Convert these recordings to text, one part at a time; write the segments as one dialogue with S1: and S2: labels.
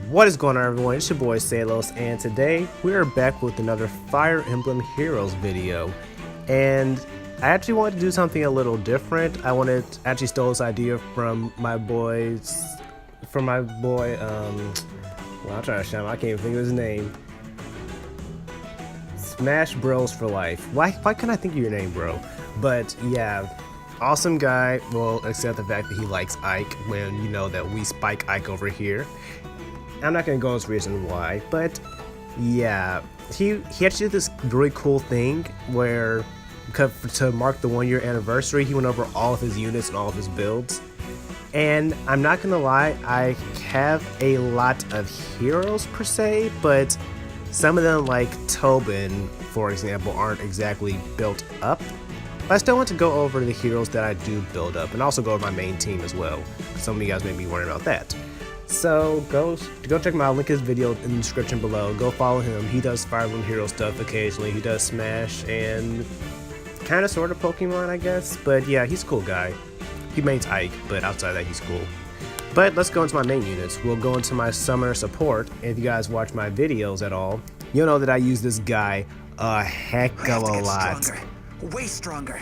S1: What is going on, everyone? It's your boy Salos, and today we are back with another Fire Emblem Heroes video. And I actually wanted to do something a little different. Actually stole this idea from my boy, well, I'm trying to shout him, I can't even think of his name. Smash Bros for life. Why can't I think of your name, bro? But yeah, awesome guy. Well, except the fact that he likes Ike, when you know that we spike Ike over here. I'm not gonna go into reason why, but yeah, he actually did this really cool thing where, to mark the 1-year anniversary, he went over all of his units and all of his builds. And I'm not gonna lie, I have a lot of heroes per se, but some of them, like Tobin, for example, aren't exactly built up. But I still want to go over the heroes that I do build up, and also go over my main team as well. Some of you guys may be wondering about that. So go check him out, link his video in the description below. Go follow him. He does Fire Emblem Hero stuff occasionally. He does Smash and kind of sort of Pokemon, I guess. But yeah, he's a cool guy. He mains Ike, but outside of that, he's cool. But let's go into my main units. We'll go into my summoner support. If you guys watch my videos at all, you'll know that I use this guy a heck of a lot.
S2: Stronger. Way stronger.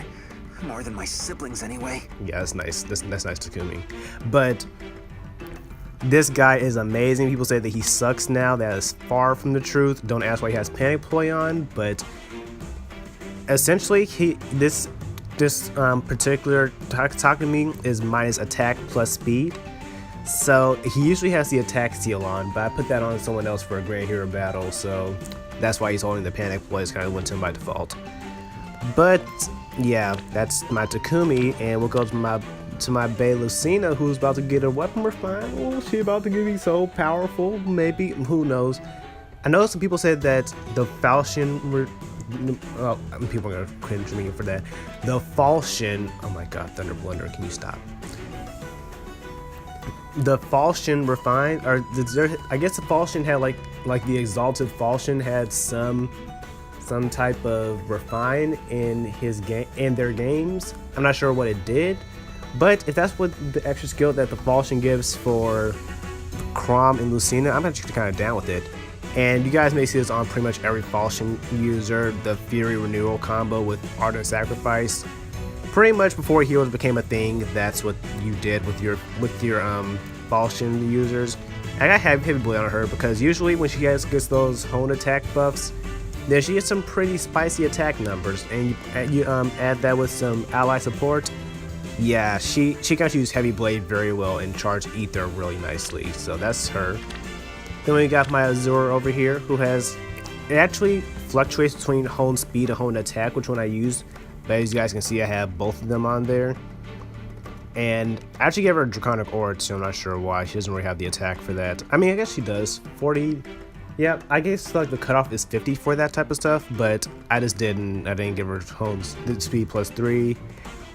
S2: More than my siblings anyway.
S1: Yeah, that's nice. That's nice, Takumi. But this guy is amazing. People say that he sucks now. That is far from the truth. Don't ask why he has Panic Play on, but essentially, this particular Takumi is minus attack plus speed. So he usually has the attack seal on, but I put that on someone else for a Grand Hero battle, so that's why he's holding the Panic Play. It's kind of went to him by default. But yeah, that's my Takumi, and we'll go to my Bae Lucina, who's about to get a weapon refine. Oh, she about to be so powerful. Maybe, who knows? I know some people said that the Falchion were. Oh, people are gonna cringe me for that. The Falchion. Oh my God, Thunder Blunder! Can you stop? The Falchion refine, or I guess the Falchion had like the Exalted Falchion had some type of refine in his game, in their games. I'm not sure what it did. But if that's what the extra skill that the Falchion gives for Chrom and Lucina, I'm actually kind of down with it. And you guys may see this on pretty much every Falchion user, the Fury Renewal combo with Ardent Sacrifice. Pretty much before heroes became a thing, that's what you did with your Falchion users. I got Heavy Blade on her because usually when she gets those Hone attack buffs, then she gets some pretty spicy attack numbers, and you add that with some ally support. Yeah, she can use Heavy Blade very well and charge Ether really nicely, so that's her. Then we got my Azure over here, who has, it actually fluctuates between Hone Speed and Hone Attack, which one I use, but as you guys can see, I have both of them on there. And I actually gave her a Draconic Aura too. I'm not sure why, she doesn't really have the attack for that. I mean, I guess she does, 40, yeah, I guess like the cutoff is 50 for that type of stuff, but I didn't give her Hone Speed plus 3.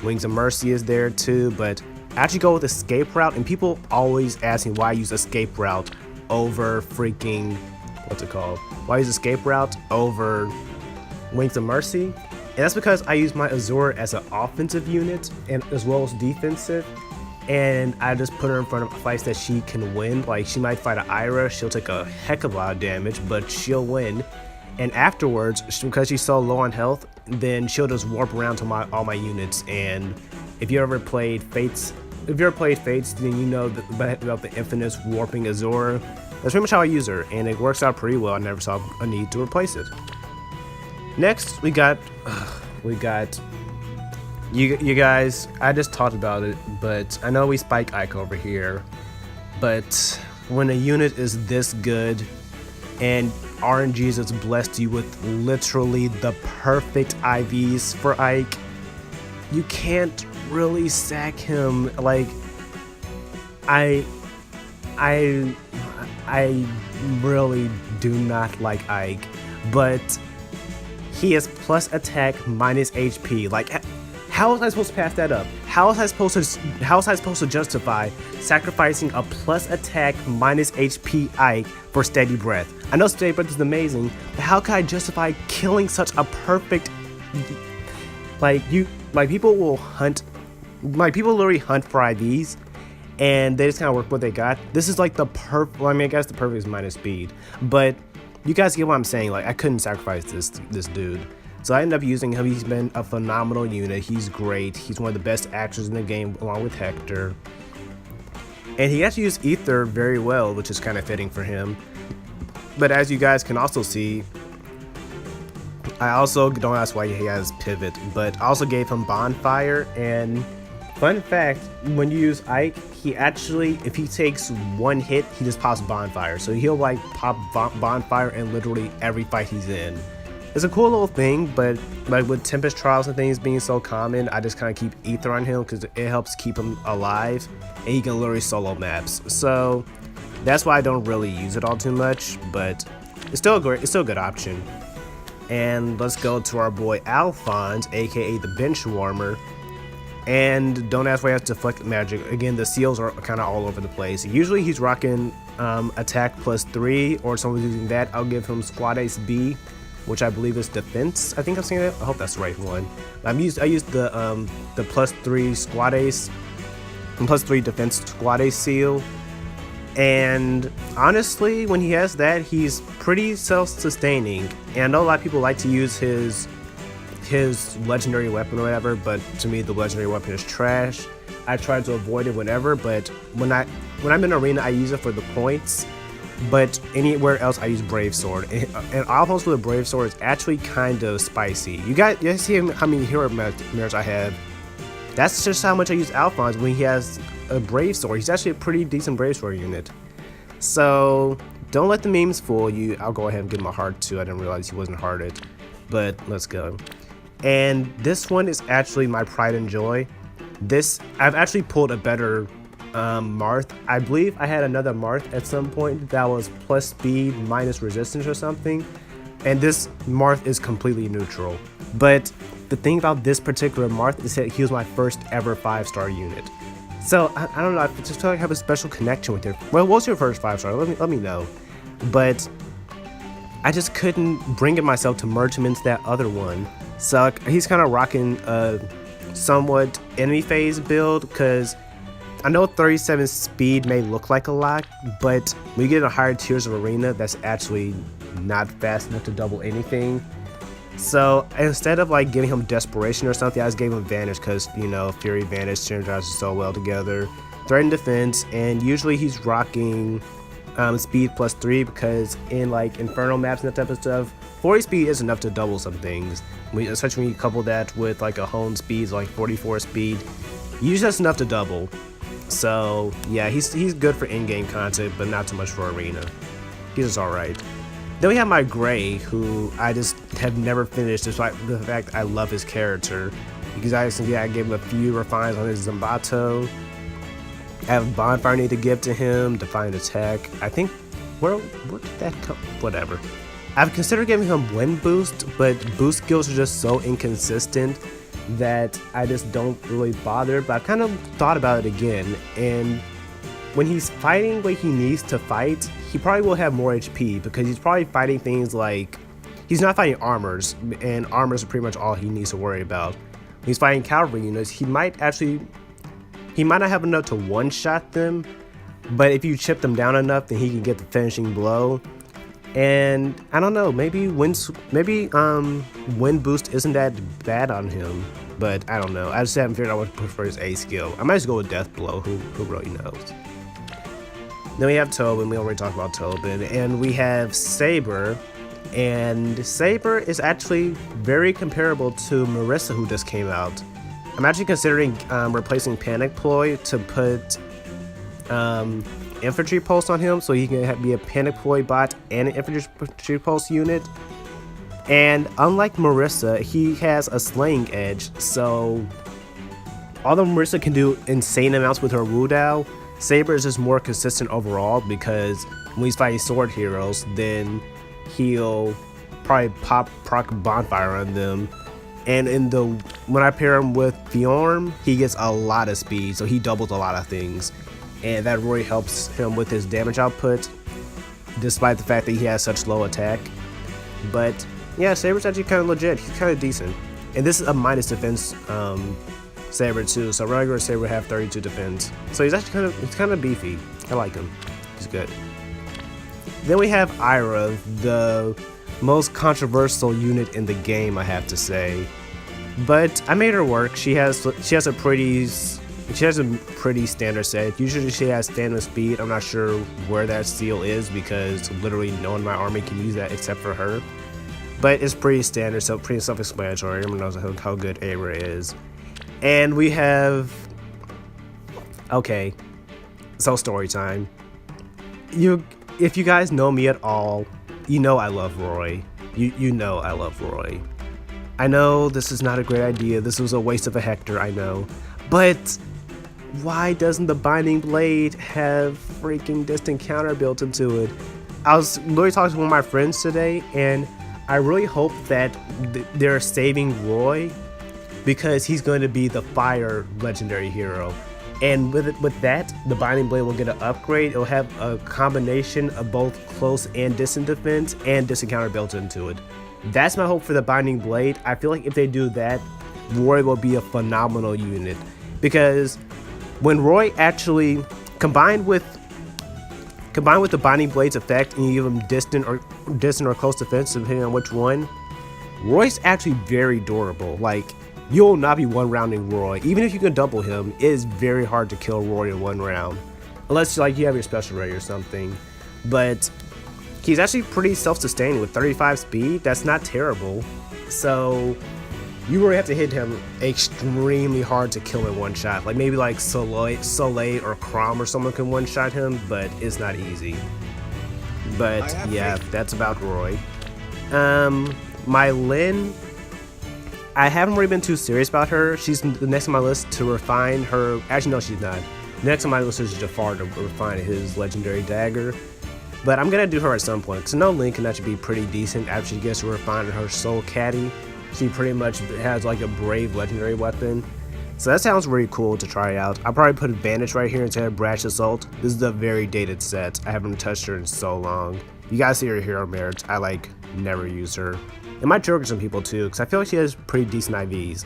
S1: Wings of Mercy is there too, but I actually go with Escape Route, and people always ask me why I use Escape Route over freaking, what's it called? Why I use Escape Route over Wings of Mercy? And that's because I use my Azure as an offensive unit and as well as defensive, and I just put her in front of fights that she can win. Like, she might fight an Ira, she'll take a heck of a lot of damage, but she'll win. And afterwards, because she's so low on health, then she'll just warp around to all my units. And if you ever played Fates, then you know about the infamous warping Azure. That's pretty much how I use her, and it works out pretty well. I never saw a need to replace it. Next, we got you guys. I just talked about it, but I know we spike Ike over here. But when a unit is this good, and RNG's has blessed you with literally the perfect IVs for Ike, you can't really sack him. Like, I really do not like Ike, but he is plus attack minus HP. Like, how was I supposed to pass that up? How was I supposed to justify sacrificing a plus attack minus HP Ike for Steady Breath? I know Steady Breath is amazing, but how can I justify killing such a perfect, people will hunt, people literally hunt for IVs, and they just kind of work what they got. This is like the perfect. Well, I mean, I guess the perfect is minus speed, but you guys get what I'm saying. Like, I couldn't sacrifice this dude, so I ended up using him. He's been a phenomenal unit. He's great. He's one of the best actors in the game, along with Hector. And he actually used Ether very well, which is kind of fitting for him. But as you guys can also see, I also, don't ask why he has Pivot, but I also gave him Bonfire. And fun fact, when you use Ike, he actually, if he takes one hit, he just pops Bonfire. So he'll like pop Bonfire in literally every fight he's in. It's a cool little thing, but like with Tempest Trials and things being so common, I just kind of keep Ether on him because it helps keep him alive, and he can literally solo maps. So that's why I don't really use it all too much, but it's still a good option. And let's go to our boy Alphonse, aka the Bench Warmer. And don't ask why he has Deflect Magic. Again, the seals are kind of all over the place. Usually he's rocking attack +3, or someone's using that. I'll give him Squad Ace B, which I believe is defense. I think I'm saying that. I hope that's the right one. I used the +3 Squad Ace and +3 defense Squad Ace seal. And honestly, when he has that, he's pretty self-sustaining. And I know a lot of people like to use his legendary weapon or whatever, but to me the legendary weapon is trash. I try to avoid it whenever, but when I'm in arena, I use it for the points. But anywhere else, I use Brave Sword. And Alphonse with a Brave Sword is actually kind of spicy. You guys see how many hero mirrors I have? That's just how much I use Alphonse when he has a Brave Sword. He's actually a pretty decent Brave Sword unit. So don't let the memes fool you. I'll go ahead and give him a heart too. I didn't realize he wasn't hearted, but let's go. And this one is actually my pride and joy. I've actually pulled a better Marth. I believe I had another Marth at some point that was plus speed minus resistance or something, and this Marth is completely neutral. But the thing about this particular Marth is that he was my first ever 5-star unit. So I don't know, I just feel like I have a special connection with him. Well, what's your first 5-star? Let me know. But I just couldn't bring it myself to merge him into that other one. So he's kind of rocking a somewhat enemy phase build, because I know 37 speed may look like a lot, but when you get in higher tiers of arena, that's actually not fast enough to double anything. So instead of like giving him Desperation or something, I just gave him Vanish, because, you know, Fury Vanish synergizes so well together. Threat and Defense, and usually he's rocking speed +3, because in like Inferno maps and that type of stuff, 40 speed is enough to double some things. Especially when you couple that with like a Hone speed, like 44 speed, usually that's enough to double. So yeah, he's good for in-game content, but not too much for arena. He's just alright. Then we have my Gray, who I just have never finished, despite the fact I love his character. Because I gave him a few refines on his Zambato. I have Bonfire I need to give to him, Defiant Attack. I think, where did that come? Whatever. I've considered giving him Wind Boost, but boost skills are just so inconsistent that I just don't really bother. But I've kind of thought about it again, and when he's fighting what he needs to fight, he probably will have more HP, because he's probably fighting things like, he's not fighting armors, and armors are pretty much all he needs to worry about. When he's fighting cavalry units, he might not have enough to one-shot them, but if you chip them down enough, then he can get the finishing blow. And I don't know, maybe Wind Boost isn't that bad on him, but I don't know. I just haven't figured out what to prefer his A skill. I might just go with Death Blow, who really knows. Then we have Tobin, we already talked about Tobin, and we have Saber. And Saber is actually very comparable to Marissa, who just came out. I'm actually considering replacing Panic Ploy to put Infantry Pulse on him, so he can be a Panic Ploy bot and an Infantry Pulse unit. And unlike Marissa, he has a Slaying Edge, so although Marissa can do insane amounts with her Wu Dao, Saber is just more consistent overall, because when he's fighting sword heroes, then he'll probably proc Bonfire on them. And when I pair him with Fjorm, he gets a lot of speed, so he doubles a lot of things. And that really helps him with his damage output, despite the fact that he has such low attack. But yeah, Saber's actually kind of legit. He's kind of decent. And this is a minus defense Saber too. So regular Saber have 32 defense. So he's actually kind of beefy. I like him. He's good. Then we have Ira, the most controversial unit in the game, I have to say. But I made her work. She has a pretty standard set. Usually she has stand with speed. I'm not sure where that seal is because literally no one in my army can use that except for her. But it's pretty standard, so pretty self-explanatory. Everyone knows how good Ira is. And we have... Okay, so story time. If you guys know me at all, you know I love Roy. You know I love Roy. I know this is not a great idea. This was a waste of a Hector, I know. But why doesn't the Binding Blade have freaking distant counter built into it? I was literally talking to one of my friends today, and I really hope that they're saving Roy because he's going to be the fire legendary hero. And with that, the Binding Blade will get an upgrade. It'll have a combination of both close and distant defense and distant counter built into it. That's my hope for the Binding Blade. I feel like if they do that, Roy will be a phenomenal unit. Because when Roy actually combined with the Binding Blade's effect and you give him distant or close defense depending on which one, Roy's actually very durable. Like, you'll not be one-rounding Roy. Even if you can double him, it is very hard to kill Roy in one round. Unless like you have your special ready or something. But he's actually pretty self-sustaining with 35 speed. That's not terrible. So you really have to hit him extremely hard to kill in one shot. Like maybe like Soleil or Crom or someone can one-shot him, but it's not easy. But yeah, that's about Roy. My Lyn, I haven't really been too serious about her. She's the next on my list to refine her. Actually, no, she's not. Next on my list is Jafar to refine his legendary dagger. But I'm gonna do her at some point, because I know Lyn can actually be pretty decent after she gets to refine her Soul Caddy. She pretty much has like a brave legendary weapon. So that sounds really cool to try out. I'll probably put Advantage right here instead of Brash Assault. This is a very dated set. I haven't touched her in so long. You guys see her hero merits. I like never use her. It might trigger some people too, because I feel like she has pretty decent IVs.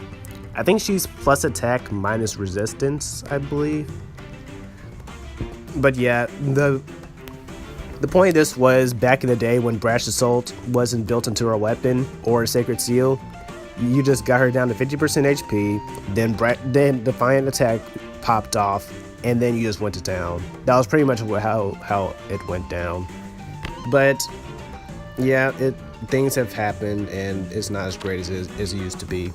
S1: I think she's plus attack minus resistance, I believe. But yeah, the point of this was back in the day when Brash Assault wasn't built into her weapon or a Sacred Seal, you just got her down to 50% HP, then Defiant Attack popped off, and then you just went to town. That was pretty much how it went down. But yeah, things have happened and it's not as great as it used to be.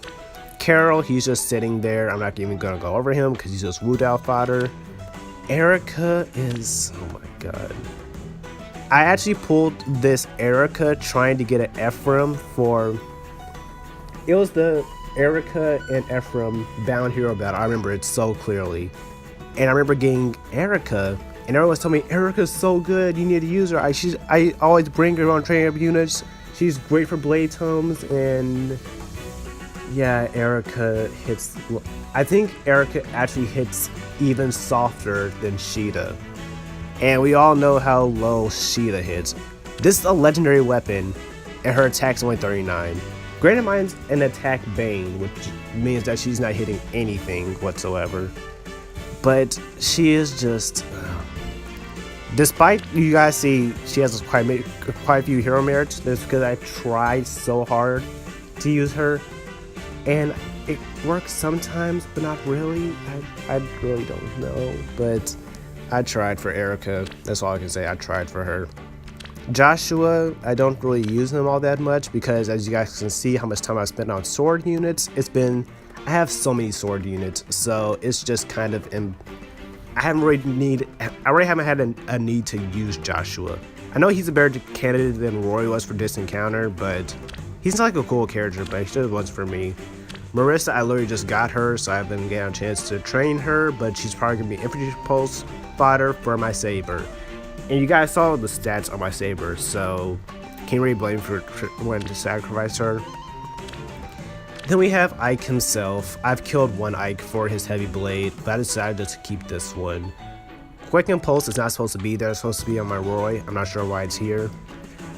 S1: Carol, he's just sitting there. I'm not even gonna go over him because he's just Wu Dao fodder. Erica is, oh my god. I actually pulled this Erica trying to get an Ephraim for, it was the Erica and Ephraim Bound Hero battle. I remember it so clearly. And I remember getting Erica, and everyone was telling me, Erica's so good, you need to use her. I always bring her on training up units. She's great for Blade Tomes, and yeah, Erica hits, I think Erica actually hits even softer than Sheeta. And we all know how low Sheeta hits. This is a legendary weapon, and her attack's only 39. Granted, mine's an attack Bane, which means that she's not hitting anything whatsoever. But she is just... Despite you guys see she has quite a few hero merits, that's because I tried so hard to use her. And it works sometimes, but not really. I really don't know. But I tried for Erica. That's all I can say. I tried for her. Joshua, I don't really use him all that much because as you guys can see how much time I spent on sword units, I have so many sword units, so it's just kind of, I really haven't had a need to use Joshua. I know he's a better candidate than Roy was for distant counter, but he's not like a cool character, but he still was for me. Marissa, I literally just got her, so I haven't gotten a chance to train her, but she's probably gonna be infantry pulse fodder for my Saber. And you guys saw the stats on my Saber, so can't really blame me for wanting to sacrifice her. Then we have Ike himself. I've killed one Ike for his heavy blade, but I decided just to keep this one. Quick Impulse is not supposed to be there, it's supposed to be on my Roy. I'm not sure why it's here.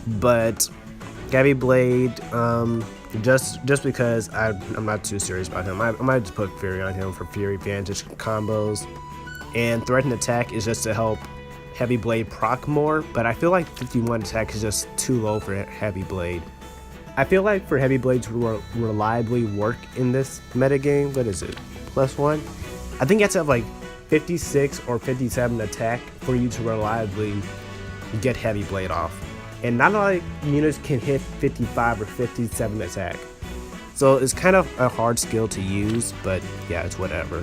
S1: But Heavy Blade, just because I'm not too serious about him. I might just put Fury on him for Fury Vantage combos. And Threaten Attack is just to help Heavy Blade proc more, but I feel like 51 attack is just too low for Heavy Blade. I feel like for Heavy Blade to reliably work in this metagame, what is it, +1? I think you have to have like 56 or 57 attack for you to reliably get Heavy Blade off. And not a lot of units can hit 55 or 57 attack. So it's kind of a hard skill to use, but yeah, it's whatever.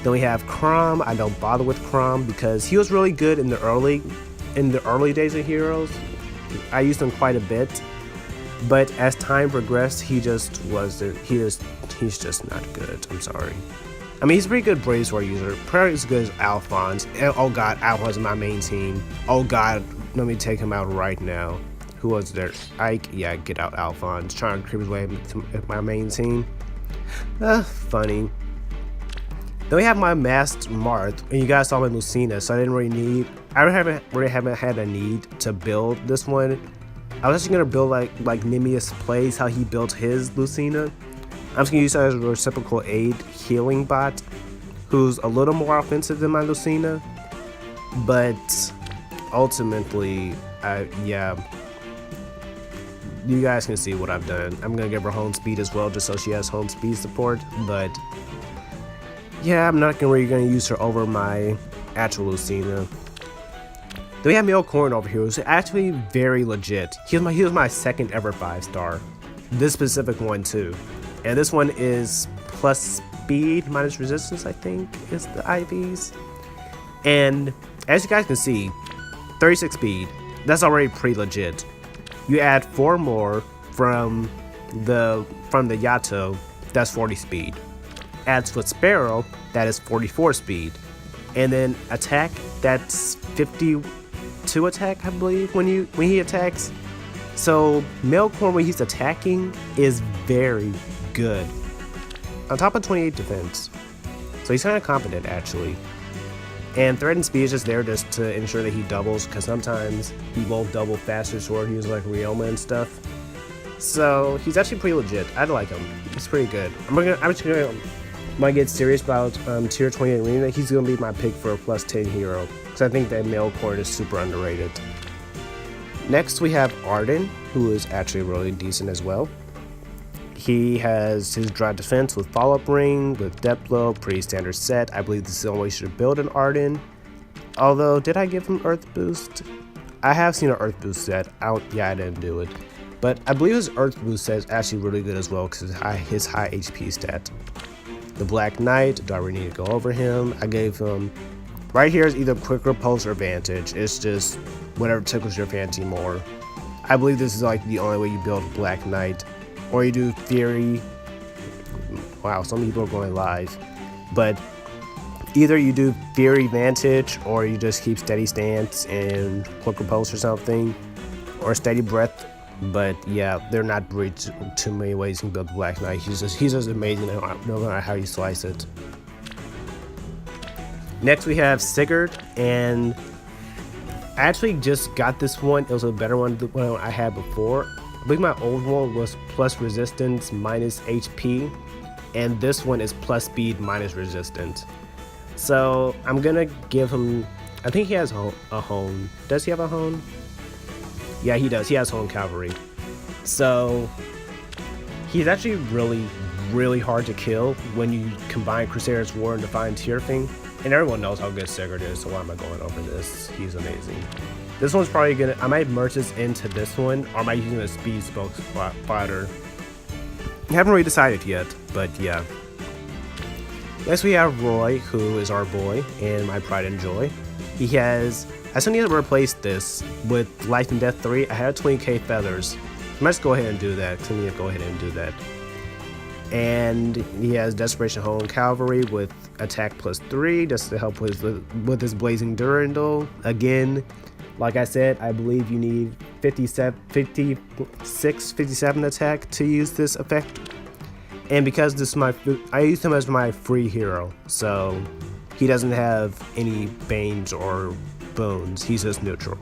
S1: Then we have Crom. I don't bother with Crom because he was really good in the early days of Heroes. I used him quite a bit, but as time progressed, he just wasn't. He's just not good. I'm sorry. I mean, he's a pretty good Brave Sword user. Probably as good as Alphonse. Oh god, Alphonse is my main team. Oh god, let me take him out right now. Who was there? Ike? Yeah, get out Alphonse. Trying to creep his way to my main team. Funny. Then we have my Masked Marth, and you guys saw my Lucina, so I really haven't had a need to build this one. I was actually gonna build like Nimius plays how he built his Lucina. I'm just gonna use that as a reciprocal aid healing bot, who's a little more offensive than my Lucina, but ultimately, yeah, you guys can see what I've done. I'm gonna give her home speed as well, just so she has home speed support, but yeah, I'm not really gonna use her over my actual Lucina. Then we have Milcorn over here, who's actually very legit. He was my second ever 5-star. This specific one too. And this one is plus speed minus resistance, I think, is the IVs. And as you guys can see, 36 speed, that's already pretty legit. You add 4 more from the Yato, that's 40 speed. Adds Foot Sparrow, that is 44 speed. And then attack, that's 52 attack, I believe, when he attacks. So Milcorn, when he's attacking, is very good. On top of 28 defense. So he's kind of competent actually. And Threatened Speed is just there just to ensure that he doubles, because sometimes he won't double faster sword use like Ryoma and stuff. So he's actually pretty legit. I like him. He's pretty good. I'm just gonna might get serious about tier 28 arena. He's gonna be my pick for a +10 hero, because I think that Milcorn is super underrated. Next we have Arden, who is actually really decent as well. He has his dry defense with follow-up ring, with depth blow, pretty standard set. I believe this is the only way you should build an Arden. Although, did I give him Earth Boost? I have seen an Earth Boost set. I didn't do it. But I believe his Earth Boost set is actually really good as well, because his high HP stat. The Black Knight, do I really need to go over him? I gave him, right here is either Quick Repulse or Vantage. It's just whatever tickles your fancy more. I believe this is like the only way you build Black Knight. Or you do Fury. Wow, some people are going live. But either you do Fury Vantage, or you just keep Steady Stance and Quick Repulse or something, or Steady Breath. But yeah, they're not really too many ways you can build Black Knight. He's just amazing no matter how you slice it. Next we have Sigurd, and I actually just got this one. It was a better one than the one I had before. I believe my old one was plus resistance minus HP, and this one is plus speed minus resistance. So I'm gonna give him, I think he has a hone. Does he have a hone? Yeah, he does. He has hone cavalry. So he's actually really hard to kill when you combine Crusader's War and Divine Tierfing. And everyone knows how good Sigurd is, so why am I going over this? He's amazing. This one's probably gonna, I might merge this into this one, or I might use a speed spoke fighter. I haven't really decided yet, but yeah. Next we have Roy, who is our boy, and my pride and joy. He has, I still need to replace this with Life and Death 3. I had 20k feathers. I might just go ahead and do that, because I need to go ahead and do that. And he has Desperation Hone Cavalry with attack +3, just to help with his Blazing Durandal. Again, like I said, I believe you need 57 attack to use this effect. And because this is I use him as my free hero, so he doesn't have any banes or bones, he's just neutral.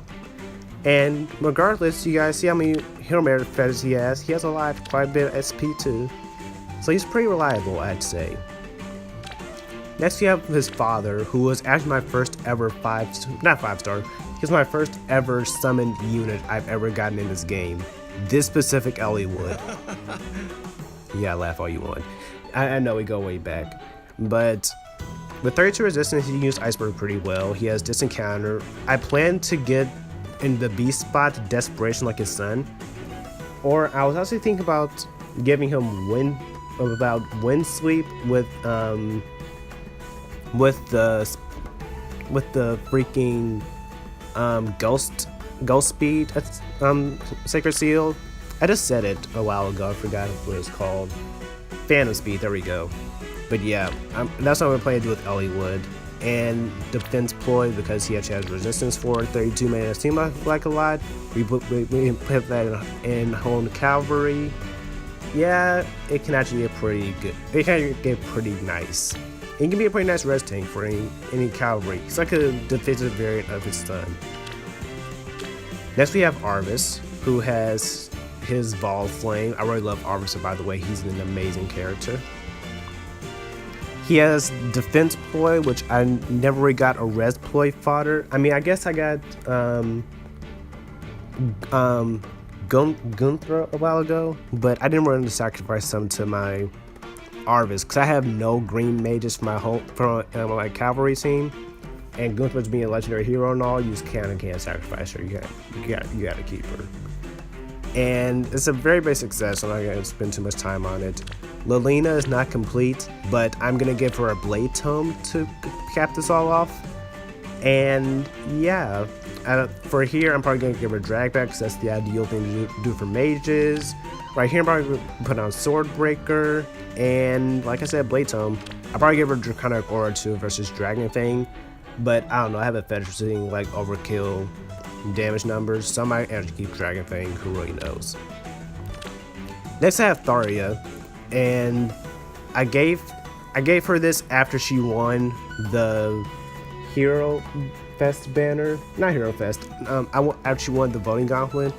S1: And regardless, you guys see how many hero merit feathers he has. He has a lot, quite a bit of SP too. So he's pretty reliable, I'd say. Next, we have his father, who was actually my first ever not 5-star. He's my first ever summoned unit I've ever gotten in this game. This specific Elliewood. Yeah, laugh all you want. I know we go way back. But with 32 resistance, he can use Iceberg pretty well. He has distant counter. I plan to get in the B spot Desperation like his son. Or I was actually thinking about giving him wind sweep with the freaking ghost speed sacred seal. I just said it a while ago. I forgot what it's called. Phantom speed. There we go. But yeah, that's what I'm gonna plan to do with Elliewood. And defense ploy, because he actually has resistance for 32 mana. It seems like a lot. We put that in Honed Cavalry. Yeah, it can actually get pretty good. It can get pretty nice. It can be a pretty nice res tank for any cavalry. It's like a defensive variant of his son. Next we have Arvis, who has his Ball Flame. I really love Arvis, by the way. He's an amazing character. He has Defense Ploy, which I never really got a res ploy fodder. I mean, I guess I got Gunther a while ago, but I didn't want to sacrifice some to my Arvis because I have no green mages for my cavalry team, and Gunther's being a legendary hero and all, you just can't sacrifice her. You gotta keep her. And it's a very big success. I'm not gonna spend too much time on it. Lilina is not complete, but I'm gonna give her a Blade Tome to cap this all off. And yeah, for here, I'm probably gonna give her a drag back because that's the ideal thing to do for mages. Right here, I'm probably gonna put on Swordbreaker, and like I said, Blade Tome. I'll probably give her Draconic Aura too versus Dragon Fang, but I don't know. I have a fetish for seeing like overkill damage numbers, so I might actually keep Dragon Fang. Who really knows? Next, I have Tharia, and I gave her this after she won the Hero Fest banner. Not Hero Fest. I actually won the voting gauntlet.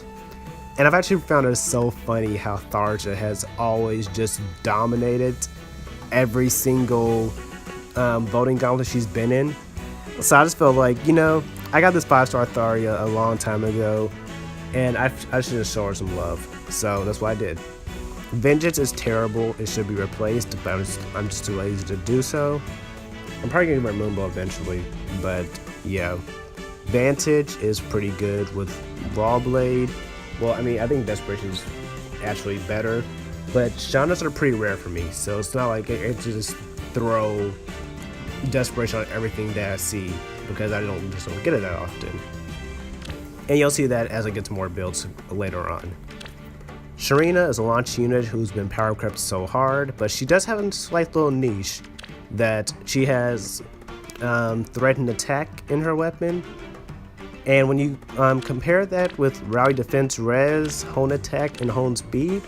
S1: And I've actually found it so funny how Tharja has always just dominated every single voting gauntlet she's been in. So I just felt like, I got this 5-star Tharia a long time ago, and I should just show her some love. So that's what I did. Vengeance is terrible. It should be replaced, but I'm just too lazy to do so. I'm probably going to give her Moonbow eventually, but yeah. Vantage is pretty good with Raw Blade. Well, I mean, I think Desperation is actually better, but Shanas are pretty rare for me, so it's not like I just throw Desperation on everything that I see, because I just don't get it that often. And you'll see that as I get to more builds later on. Sharina is a launch unit who's been power crept so hard, but she does have a slight little niche that she has threatened attack in her weapon. And when you compare that with Rally Defense Res, Hone Attack, and Hone Speed,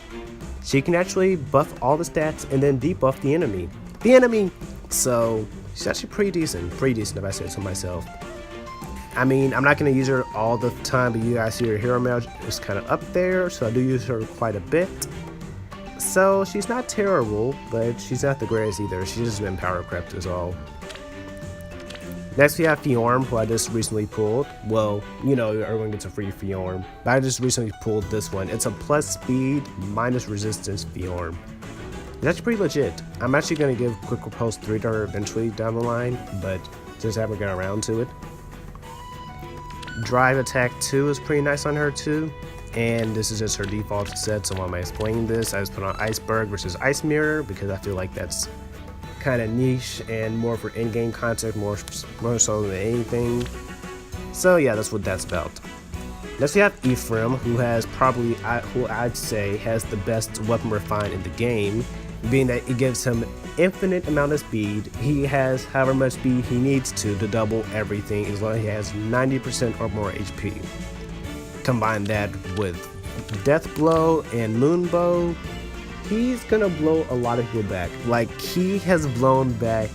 S1: she can actually buff all the stats and then debuff the enemy. So she's actually pretty decent if I say so myself. I mean, I'm not going to use her all the time, but you guys see her hero mage is kind of up there, so I do use her quite a bit. So she's not terrible, but she's not the greatest either. She's just been power crept is all. Next we have Fjorm, who I just recently pulled. Well, everyone gets a free Fjorm, but I just recently pulled this one. It's a plus speed, minus resistance Fjorm. That's pretty legit. I'm actually going to give Quick Repulse 3 to her eventually down the line, but just haven't got around to it. Drive Attack 2 is pretty nice on her too, and this is just her default set, so why am I explaining this? I just put on Iceberg versus Ice Mirror because I feel like that's kind of niche and more for in-game content, more so than anything. So yeah, that's what that's about. Next we have Ephraim, who has probably, who I'd say has the best weapon refine in the game, being that it gives him infinite amount of speed. He has however much speed he needs to double everything as long as he has 90% or more HP. Combine that with Death Blow and Moonbow, he's gonna blow a lot of people back. Like, he has blown back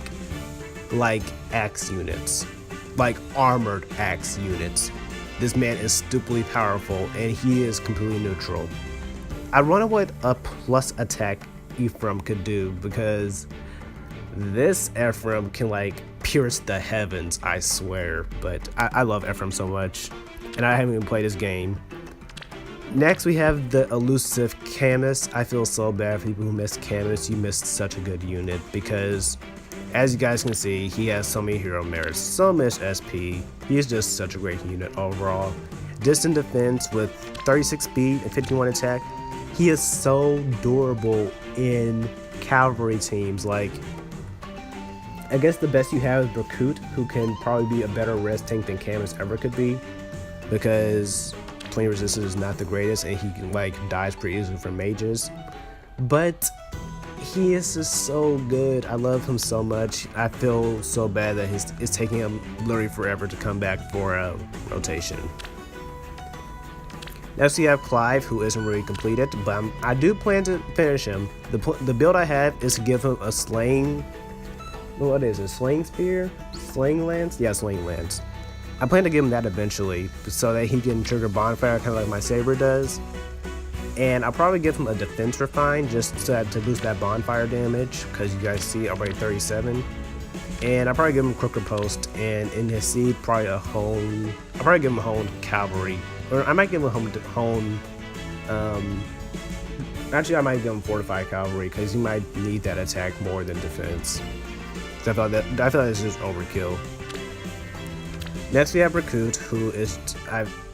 S1: like axe units, like armored axe units. this man is stupidly powerful and he is completely neutral. I wonder what a plus attack Ephraim could do, because this Ephraim can like pierce the heavens, I swear. But I love Ephraim so much, and I haven't even played this game. Next we have the elusive Camus. I feel so bad for people who missed Camus. You missed such a good unit, because as you guys can see, he has so many hero merits, so much SP. He's just such a great unit overall. Distant defense with 36 speed and 51 attack. He is so durable in cavalry teams. Like, I guess the best you have is Berkut, who can probably be a better res tank than Camus ever could be, because 20 resistance is not the greatest and he can like dies pretty easily from mages. But he is just so good. I love him so much. I feel so bad that it's taking him literally forever to come back for a rotation. Next we have Clive, who isn't really completed, but I do plan to finish him. The build I have is to give him a slaying, what is it, slaying spear? Slaying lance? Yeah, slaying lance. I plan to give him that eventually, so that he can trigger bonfire kind of like my saber does. And I'll probably give him a defense refine just to boost that bonfire damage, because you guys see already 37. And I'll probably give him Crooked Post, and in his seed, probably a hone. I'll probably give him a hone cavalry. Or I might give him a hone. Actually, I might give him fortified cavalry, because he might need that attack more than defense. So I feel like this is overkill. Next we have Berkut, who is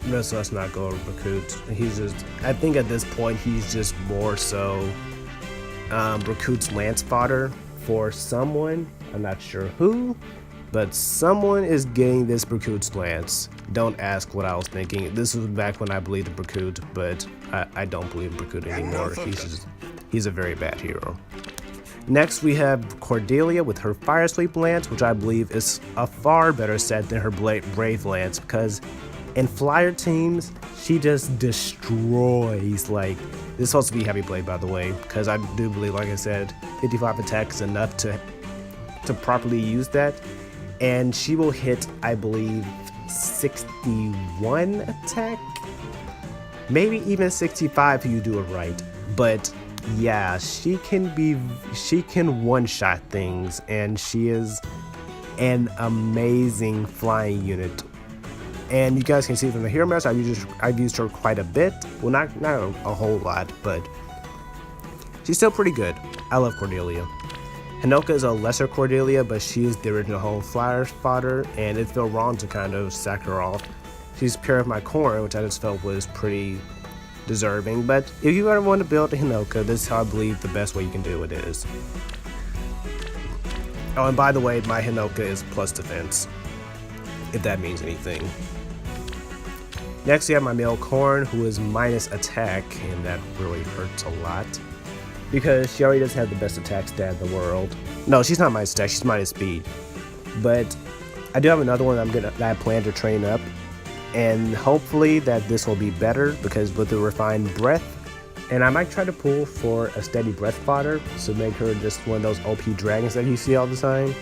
S1: let's not go over Berkut. He's just, I think at this point he's just more so Berkut's lance fodder for someone. I'm not sure who, but someone is getting this Berkut's lance. Don't ask what I was thinking. This was back when I believed in Berkut, but I don't believe in Berkut anymore. He's a very bad hero. Next we have Cordelia with her Fire Sweep Lance, which I believe is a far better set than her Brave Lance, because in flyer teams she just destroys. Like, this is supposed to be Heavy Blade, by the way, because I do believe, like I said, 55 attack is enough to properly use that, and she will hit, I believe, 61 attack, maybe even 65 if you do it right. But yeah, she can one-shot things, and she is an amazing flying unit. And you guys can see from the hero merits, I've used her quite a bit. Well, not a whole lot, but she's still pretty good. I love Cordelia. Hinoka is a lesser Cordelia, but she is the original home flyer fodder, and it felt wrong to kind of sack her off. She's paired with my Corn, which I just felt was pretty deserving. But if you ever want to build a Hinoka, this is how I believe the best way you can do it is. Oh, and by the way, my Hinoka is plus defense, if that means anything. Next, you have my male Corn, who is minus attack, and that really hurts a lot, because she already doesn't have the best attack stat in the world. No, she's not minus attack, she's minus speed. But I do have another one that I plan to train up, and hopefully that this will be better, because with the refined breath, and I might try to pull for a steady breath fodder, so make her just one of those OP dragons that you see all the time.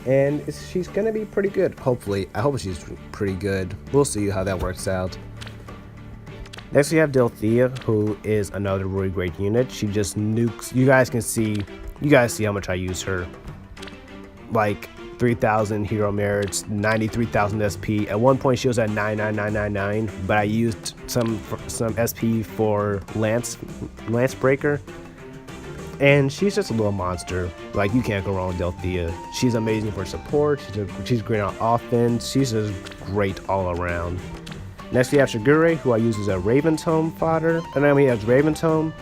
S1: And she's gonna be pretty good, hopefully. I hope she's pretty good. We'll see how that works out. Next we have Delthea, who is another really great unit. She just nukes. You guys see how much I use her. Like 3,000 hero merits, 93,000 SP. At one point she was at 99999, but I used some SP for Lance Breaker. And she's just a little monster. Like, you can't go wrong with Delthea. She's amazing for support. She's great on offense. She's just great all around. Next we have Shigure, who I use as a Raven Tome fodder. And then we have Raven Tome.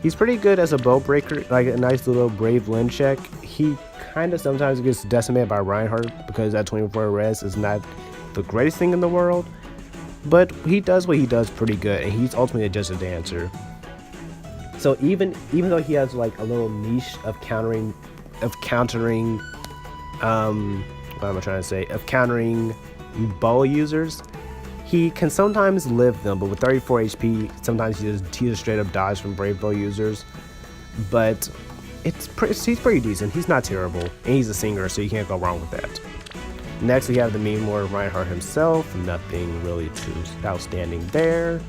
S1: He's pretty good as a bow breaker, like a nice little brave Lin check. He kind of sometimes gets decimated by Reinhardt, because that 24 res is not the greatest thing in the world. But he does what he does pretty good, and he's ultimately just a dancer. So even though he has like a little niche of countering bow users, he can sometimes live them. But with 34 HP, sometimes he just straight up dies from brave bow users. But he's pretty decent. He's not terrible, and he's a singer, so you can't go wrong with that. Next, we have the meme Lord Reinhardt himself. Nothing really too outstanding there.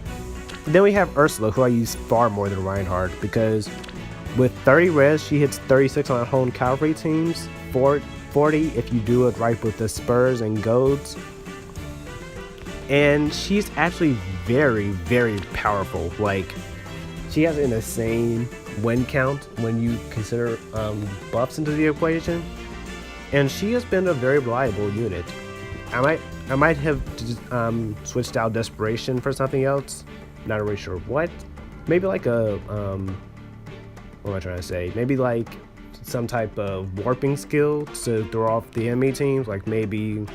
S1: Then we have Ursula, who I use far more than Reinhardt because with 30 res, she hits 36 on honed cavalry teams, 40 if you do it right with the spurs and goads. And she's actually very, very powerful. Like, she has an insane win count when you consider buffs into the equation. And she has been a very reliable unit. I might have just, switched out Desperation for something else. Not really sure what. Maybe like a what am I trying to say? Maybe like some type of warping skill to throw off the enemy teams, like maybe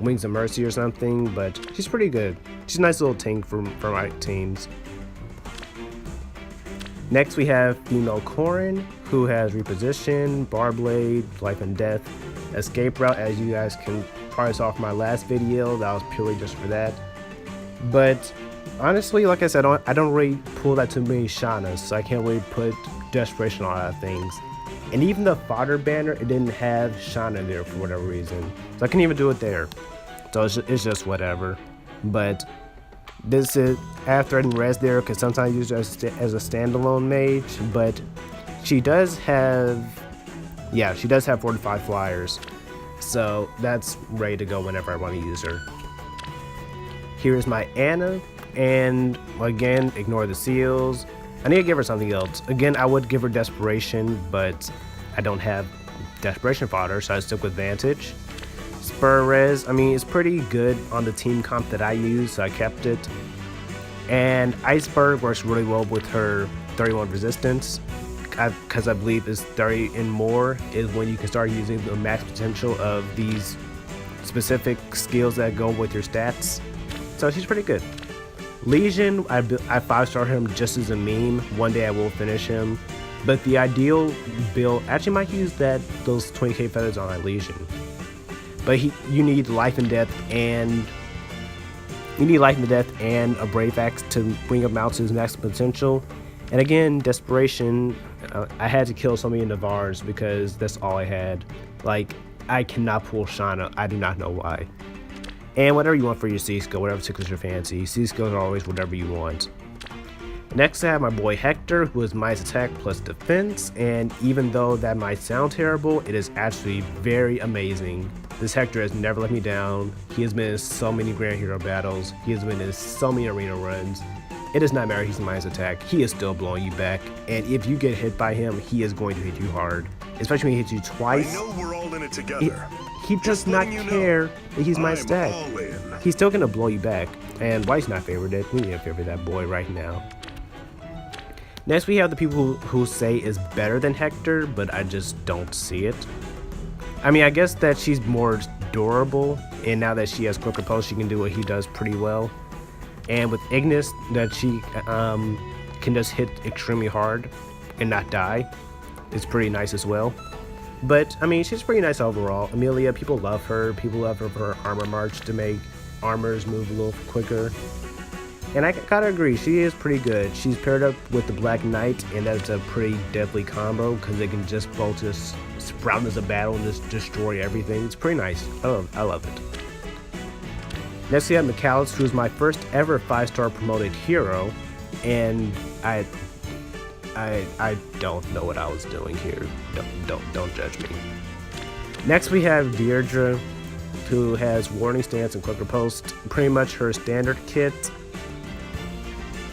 S1: Wings of Mercy or something. But she's pretty good. She's a nice little tank for my teams. Next we have female Corrin, who has Reposition, Barblade, Life and Death, Escape Route, as you guys can probably saw from my last video. That was purely just for that. But honestly, like I said, I don't really pull that too many Shanas, so I can't really put Desperation on a lot of things. And even the fodder banner, it didn't have Shana there for whatever reason, so I couldn't even do it there. So it's just whatever. But this is after adding res there, because sometimes use it as a standalone mage. But she does have, yeah, she does have 45 flyers, so that's ready to go whenever I want to use her. Here's my Anna, and again, ignore the seals. I need to give her something else. Again, I would give her Desperation, but I don't have Desperation fodder, so I stick with Vantage. Spur res, I mean, it's pretty good on the team comp that I use, so I kept it. And Iceberg works really well with her 31 resistance, because I believe it's 30 and more is when you can start using the max potential of these specific skills that go with your stats. So she's pretty good. Legion, I 5-star him just as a meme. One day I will finish him, but the ideal build actually might use those 20k feathers on Legion. But you need Life and Death and a Brave Axe to bring him out to his max potential. And again, Desperation, I had to kill so many Navars because that's all I had. Like, I cannot pull Shana. I do not know why. And whatever you want for your C-skill, whatever tickles your fancy. C-skills are always whatever you want. Next I have my boy Hector, who is minus attack plus defense, and even though that might sound terrible, it is actually very amazing. This Hector has never let me down. He has been in so many Grand Hero battles. He has been in so many arena runs. It does not matter he's minus attack, he is still blowing you back, and if you get hit by him, he is going to hit you hard. Especially when he hits you twice.
S3: I know we're all in it together.
S1: He does not care that he's minus attack. He's still gonna blow you back. And White's not favored it. We need to favor that boy right now. Next we have the people who say is better than Hector, but I just don't see it. I mean, I guess that she's more durable, and now that she has quicker pulse, she can do what he does pretty well. And with Ignis, that she can just hit extremely hard and not die. It's pretty nice as well. But I mean, she's pretty nice overall. Amelia, people love her. People love her for her armor march to make armors move a little quicker. And I gotta agree, she is pretty good. She's paired up with the Black Knight, and that's a pretty deadly combo because they can just both just sprout into battle and just destroy everything. It's pretty nice. I love it. Next we have McAllis, who's my first ever 5-star promoted hero, and I don't know what I was doing here. Don't judge me. Next we have Deirdre, who has Warning Stance and Quicker Post, pretty much her standard kit.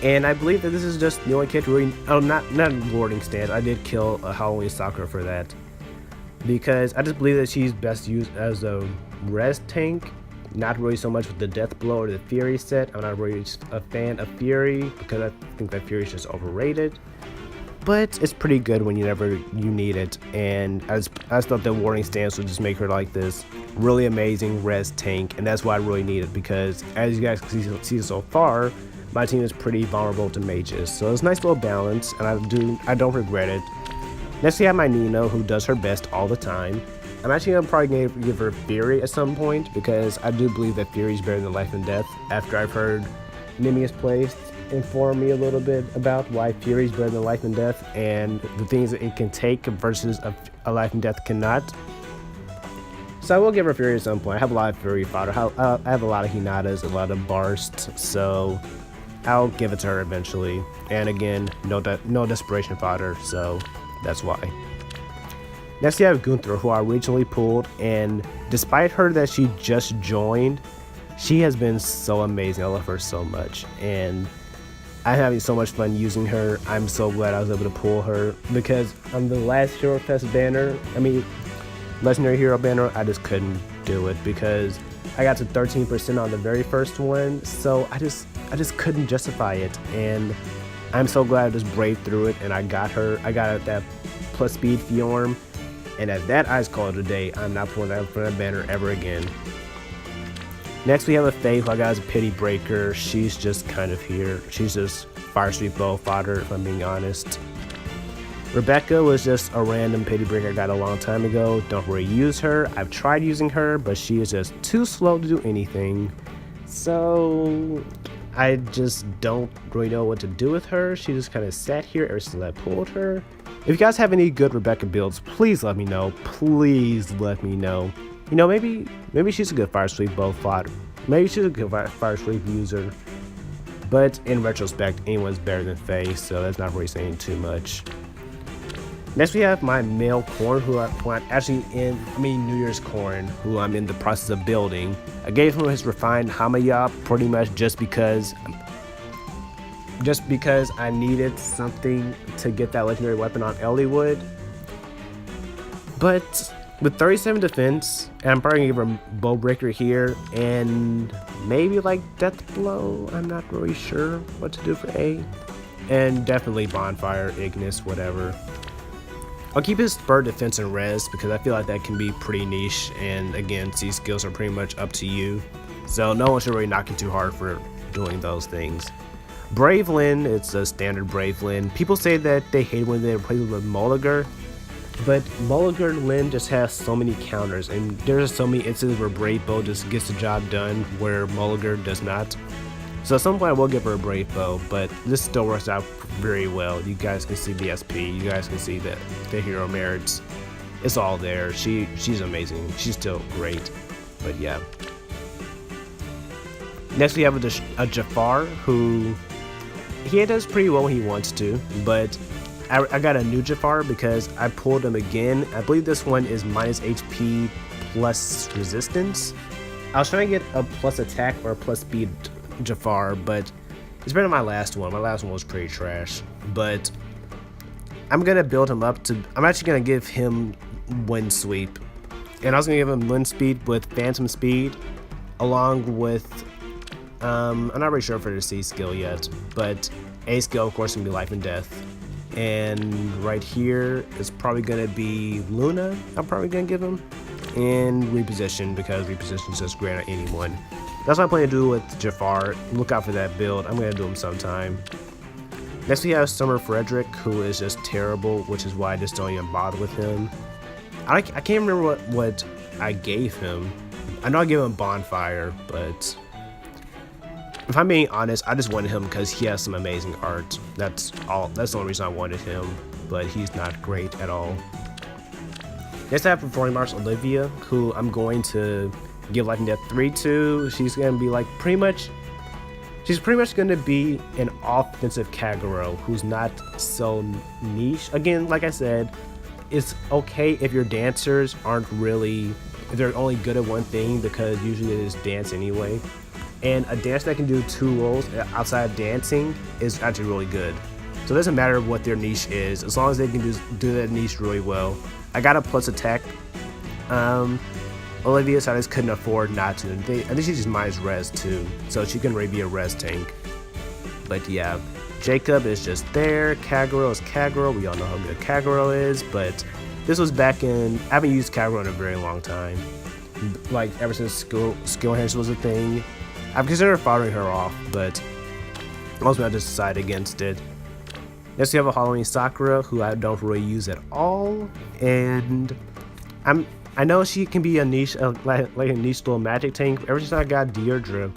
S1: And I believe that this is just the only kit where not Warning Stance. I did kill a Halloween Stalker for that, because I just believe that she's best used as a res tank. Not really so much with the Death Blow or the Fury set. I'm not really a fan of Fury because I think that Fury is just overrated. But it's pretty good whenever you need it, and I just thought that Warning Stance would just make her like this really amazing res tank, and that's why I really need it, because as you guys can see so far, my team is pretty vulnerable to mages, so it's a nice little balance, and I don't regret it. Next we have my Nino, who does her best all the time. I'm actually probably going to give her Fury at some point, because I do believe that Fury is better than Life and Death, after I've heard Nimius Placed inform me a little bit about why Fury is better than Life and Death and the things that it can take versus a Life and Death cannot. So I will give her Fury at some point. I have a lot of Fury fodder. I have a lot of Hinatas, a lot of Barst, so I'll give it to her eventually. And again, no Desperation fodder, so that's why. Next we have Gunther, who I originally pulled, and despite her that she just joined, she has been so amazing. I love her so much, and I'm having so much fun using her. I'm so glad I was able to pull her, because on the last Hero Fest banner, Legendary Hero banner, I just couldn't do it because I got to 13% on the very first one, so I just couldn't justify it, and I'm so glad I just braved through it and I got her. I got that plus speed Fjorm, and at that I just call it a day. I'm not pulling that from that banner ever again. Next we have a Faye, who I got as a pity breaker. She's just kind of here. She's just Fire Sweep Bow fodder, if I'm being honest. Rebecca was just a random pity breaker I got a long time ago. Don't really use her. I've tried using her, but she is just too slow to do anything. So I just don't really know what to do with her. She just kind of sat here ever since I pulled her. If you guys have any good Rebecca builds, please let me know. Please let me know. You know, maybe she's a good Fire Sweep Bow fodder. Maybe she's a good Fire Sweep user. But in retrospect, anyone's better than Faye, so that's not really saying too much. Next we have my male Corn, who New Year's Corn, who I'm in the process of building. I gave him his refined Hamaya pretty much just because I needed something to get that legendary weapon on Elliewood. But with 37 defense, and I'm probably gonna give her Bow Breaker here, and maybe like Death Blow. I'm not really sure what to do for A. And definitely Bonfire, Ignis, whatever. I'll keep his Spur Defense and Res because I feel like that can be pretty niche, and again, these skills are pretty much up to you. So no one should really knock you too hard for doing those things. Brave Lyn, it's a standard Brave Lyn. People say that they hate when they replace it with Mulligar, but Mulligar Lyn just has so many counters, and there's so many instances where Brave Bow just gets the job done where Mulligar does not. So at some point I will give her a Brave Bow, but this still works out very well. You guys can see the SP, you guys can see the hero merits. It's all there. She's amazing. She's still great, but yeah. Next we have a Jafar, who he does pretty well when he wants to, but I got a new Jafar because I pulled him again. I believe this one is minus HP plus resistance. I was trying to get a plus attack or a plus speed Jafar, but it's better than my last one. My last one was pretty trash, but I'm gonna build him up to. I'm actually gonna give him Wind Sweep, and I was gonna give him Wind Speed with Phantom Speed, along with I'm not really sure for the C skill yet, but A skill of course is gonna be Life and Death, and right here is probably gonna be Luna. I'm probably gonna give him, and Reposition because Reposition is just great on anyone. That's what I plan to do with Jafar. Look out for that build. I'm going to do him sometime. Next we have Summer Frederick, who is just terrible, which is why I just don't even bother with him. I can't remember what I gave him. I know I gave him Bonfire, but if I'm being honest, I just wanted him because he has some amazing art. That's all. That's the only reason I wanted him, but he's not great at all. Next I have Performing Arts Olivia, who I'm going to give Life and Death 3 to. She's gonna be like pretty much gonna be an offensive Kagero who's not so niche. Again, like I said, it's okay if your dancers aren't really, if they're only good at one thing, because usually they just dance anyway. And a dancer that can do 2 roles outside of dancing is actually really good. So it doesn't matter what their niche is, as long as they can do that niche really well. I got a plus attack Olivia, so I just couldn't afford not to. I think she's just minus res too, so she can really be a res tank. But yeah, Jacob is just there. Kagero is Kagero. We all know how good Kagero is, but this was back in. I haven't used Kagero in a very long time. Like ever since skill enhancement was a thing. I've considered firing her off, but ultimately I just decided against it. Next we have a Halloween Sakura, who I don't really use at all, and I know she can be a niche, like a niche little magic tank. Ever since I got Deirdre,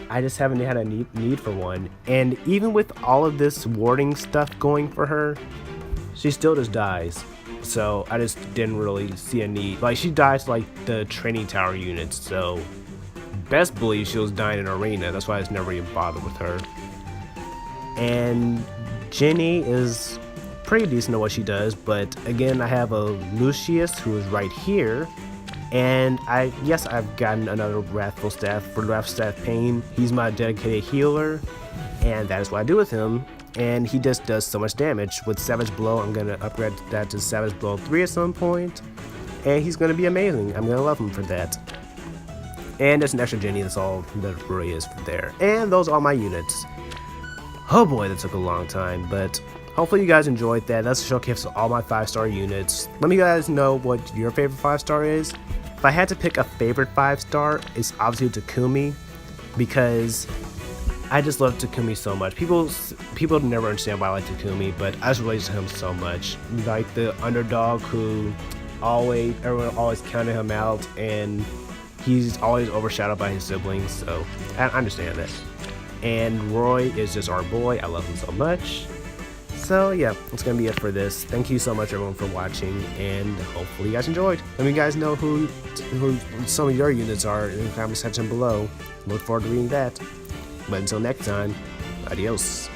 S1: I just haven't had a need for one. And even with all of this warding stuff going for her, she still just dies. so I just didn't really see a need. Like, she died to like the training tower units, so best believe she was dying in arena. That's why I just never even bothered with her. And Jenny is pretty decent at what she does, but again, I have a Lucius who is right here. And I've gotten another Wrathful Staff for Wrathful Staff Pain. He's my dedicated healer, and that is what I do with him. And he just does so much damage. With Savage Blow, I'm gonna upgrade that to Savage Blow 3 at some point, and he's gonna be amazing. I'm gonna love him for that. And there's an extra Jenny, that's all that really is there. And those are my units. Oh boy, that took a long time, but hopefully you guys enjoyed that. That's a showcase of all my 5-star units. Let me guys know what your favorite 5-star is. If I had to pick a favorite 5-star, it's obviously Takumi, because I just love Takumi so much. People never understand why I like Takumi, but I just relate to him so much. Like the underdog who everyone always counted him out, and he's always overshadowed by his siblings, so I understand that. And Roy is just our boy. I love him so much. So yeah, that's gonna be it for this. Thank you so much everyone for watching, and hopefully you guys enjoyed. Let me guys know who some of your units are in the comment section below. Look forward to reading that. But until next time, adios.